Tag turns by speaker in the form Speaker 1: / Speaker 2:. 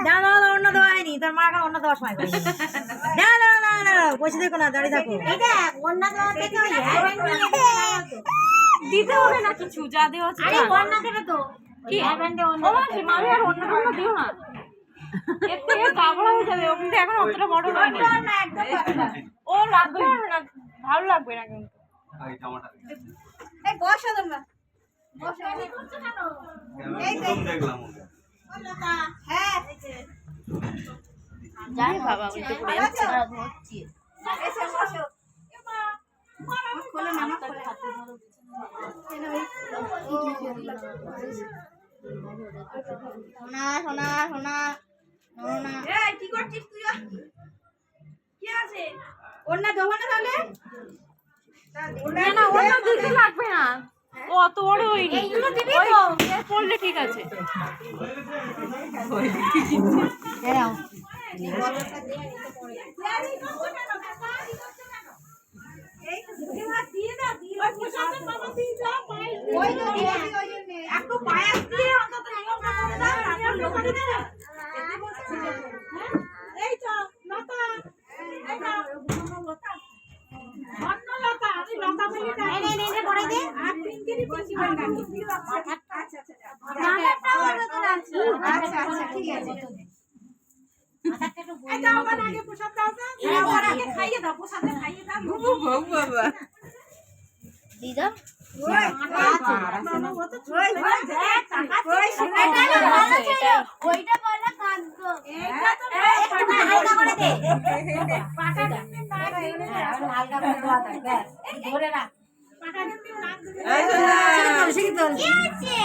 Speaker 1: না না না অন্য দেওয়া হয়নি, তোর মা অন্য দেওয়ার সময় করে না না না না বসে দেখো না, দাঁড়িয়ে থাকো।
Speaker 2: দিতে হবে না কিছু, যা দেওয়া আছে কি মামি আর অন্য কোনো দিও না, এর থেকে কাবড়া হয়ে যাবে। ও কিন্তু এখন অতটা বড় হয়নি, ও লাগবে না, ভালো লাগবে না কিন্তু।
Speaker 3: যাই বাবা বলতে পড়ে যাচ্ছে না ধরছি সোনা সোনা সোনা সোনা
Speaker 4: কি করছিস তুই? কি আছে অন্য দেবো না তাহলে?
Speaker 2: না অন্য দিতে লাগবে না, ও অত বড় হয়নি, পড়লে ঠিক আছে।
Speaker 4: একটু পায়াস দিয়ে অন্তত নিয়মটা করে দাও, তারপর লোকে দেবে। এই তো লতা, এই তো লতা, অন্য লতা, আমি লতা বলি না। এই নে পড়ে দে। আর পিঙ্কিরি বেশি হয় না। আচ্ছা আচ্ছা নাটাটা বলবে তো আছে। আচ্ছা আচ্ছা ঠিক আছে। এই দাও আমার আগে প্রসাদ দাও তো। আমার আগে খাইয়ে দাও, প্রসাদে খাইয়ে দাও।
Speaker 2: বাবা
Speaker 3: দিদা ওইটা বলা কাঁদতো
Speaker 4: এইটা তো হালকা করে দে, পাটা দিন না হালকা করে দেওয়া থাকে ব্যাস ধরে রাখ, পাটা দিন না
Speaker 1: শিখি তো
Speaker 3: কি আছে